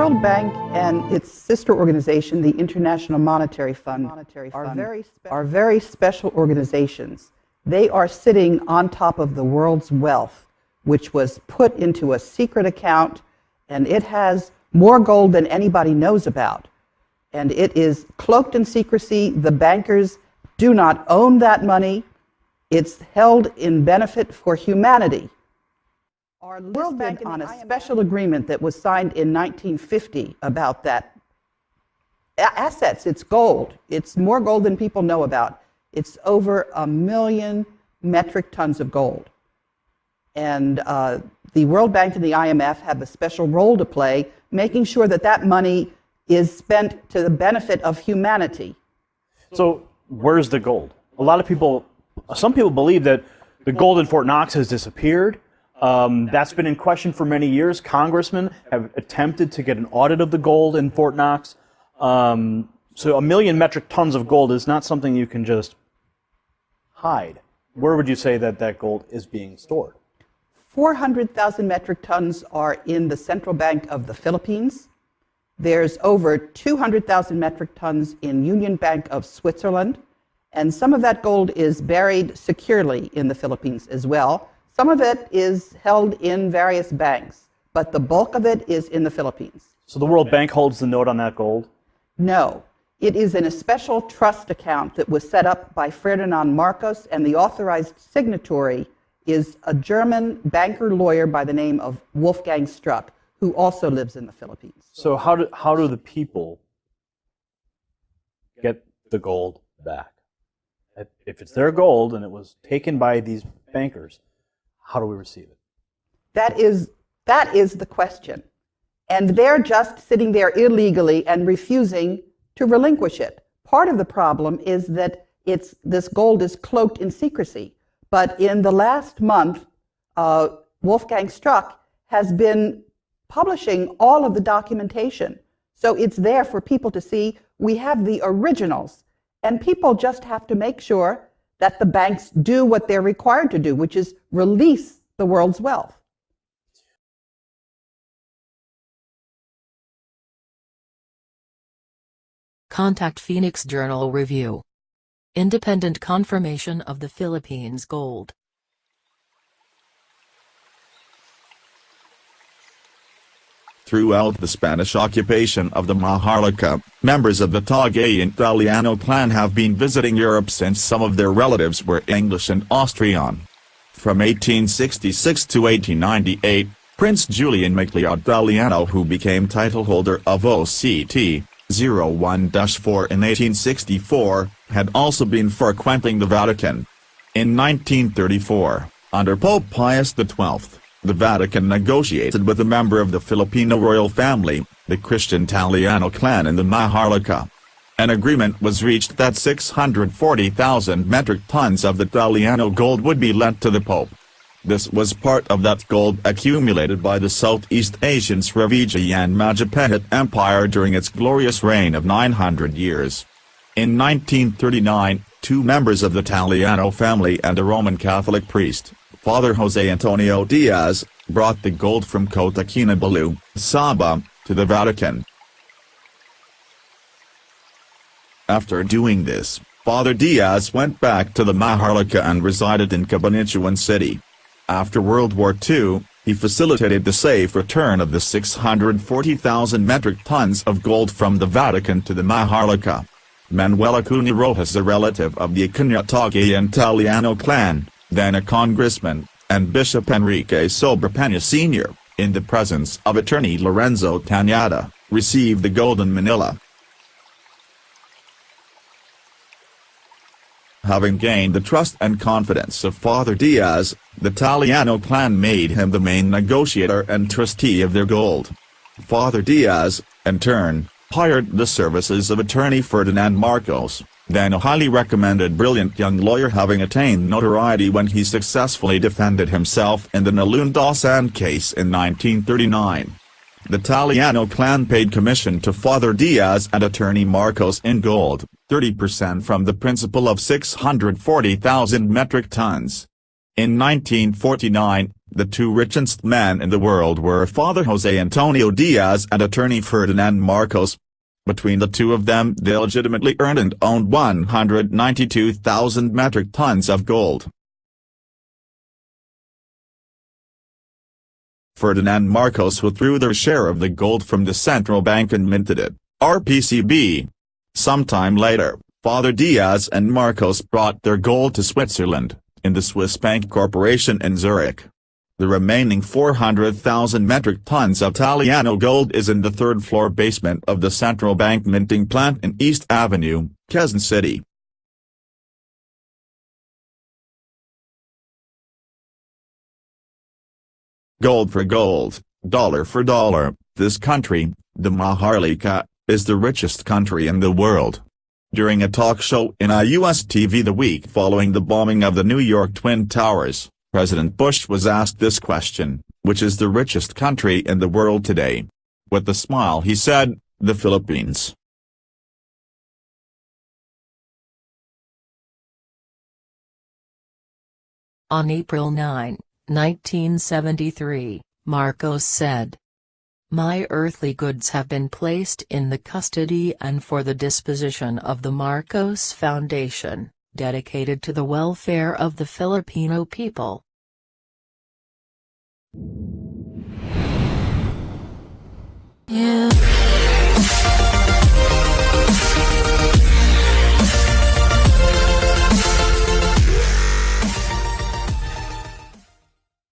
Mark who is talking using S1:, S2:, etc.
S1: World Bank and its sister organization, the International Monetary Fund, are very special organizations. They are sitting on top of the world's wealth, which was put into a secret account, and it has more gold than anybody knows about. And it is cloaked in secrecy. The bankers do not own that money. It's held in benefit for humanity. Our World Bank on a special agreement that was signed in 1950 about that. Assets, it's gold. It's more gold than people know about. It's over 1 million metric tons of gold. And the World Bank and the IMF have a special role to play, making sure that that money is spent to the benefit of humanity.
S2: So where's the gold? Some people believe that the gold in Fort Knox has disappeared. That's been in question for many years. Congressmen have attempted to get an audit of the gold in Fort Knox. So 1 million metric tons of gold is not something you can just hide. Where would you say that that gold is being stored?
S1: 400,000 metric tons are in the Central Bank of the Philippines. There's over 200,000 metric tons in Union Bank of Switzerland. And some of that gold is buried securely in the Philippines as well. Some of it is held in various banks, but the bulk of it is in the Philippines.
S2: So the World Bank holds the note on that gold?
S1: No. It is in a special trust account that was set up by Ferdinand Marcos, and the authorized signatory is a German banker lawyer by the name of Wolfgang Struck, who also lives in the Philippines.
S2: So how do the people get the gold back? If it's their gold and it was taken by these bankers, how do we receive it?
S1: That is the question. And they're just sitting there illegally and refusing to relinquish it. Part of the problem is that this gold is cloaked in secrecy. But in the last month, Wolfgang Struck has been publishing all of the documentation. So it's there for people to see. We have the originals. And people just have to make sure that the banks do what they're required to do, which is release the world's wealth.
S3: Contact Phoenix Journal Review. Independent confirmation of the Philippines gold.
S4: Throughout the Spanish occupation of the Maharlika, members of the Tagayan Italiano clan have been visiting Europe since some of their relatives were English and Austrian. From 1866 to 1898, Prince Julian Maglio Italiano, who became titleholder of OCT 01-4 in 1864, had also been frequenting the Vatican. In 1934, under Pope Pius XII, the Vatican negotiated with a member of the Filipino royal family, the Christian Italiano clan in the Maharlika. An agreement was reached that 640,000 metric tons of the Italiano gold would be lent to the Pope. This was part of that gold accumulated by the Southeast Asian Srivijayan Majapahit Empire during its glorious reign of 900 years. In 1939, two members of the Italiano family and a Roman Catholic priest, Father Jose Antonio Diaz, brought the gold from Kota Kinabalu, Sabah, to the Vatican. After doing this, Father Diaz went back to the Maharlika and resided in Cabanatuan City. After World War II, he facilitated the safe return of the 640,000 metric tons of gold from the Vatican to the Maharlika. Manuel Acuña Rojas, a relative of the Acuña Tagayan Italiano clan, then a congressman, and Bishop Enrique Sobrepena Sr., in the presence of attorney Lorenzo Tañada, received the gold in Manila. Having gained the trust and confidence of Father Diaz, the Italiano clan made him the main negotiator and trustee of their gold. Father Diaz, in turn, hired the services of attorney Ferdinand Marcos, then a highly recommended brilliant young lawyer, having attained notoriety when he successfully defended himself in the Nalundasan case in 1939. The Italiano clan paid commission to Father Diaz and attorney Marcos in gold, 30% from the principal of 640,000 metric tons. In 1949, The two richest men in the world were Father Jose Antonio Diaz and attorney Ferdinand Marcos. Between the two of them they legitimately earned and owned 192,000 metric tons of gold. Ferdinand Marcos withdrew their share of the gold from the central bank and minted it, RPCB. Sometime later, Father Diaz and Marcos brought their gold to Switzerland, in the Swiss Bank Corporation in Zurich. The remaining 400,000 metric tons of Italiano gold is in the third-floor basement of the central bank minting plant in East Avenue, Quezon City. Gold for gold, dollar for dollar, this country, the Maharlika, is the richest country in the world. During a talk show in a U.S. TV the week following the bombing of the New York Twin Towers, President Bush was asked this question, which is the richest country in the world today? With a smile he said, the Philippines.
S3: On April 9, 1973, Marcos said, "My earthly goods have been placed in the custody and for the disposition of the Marcos Foundation, dedicated to the welfare of the Filipino people." Yeah.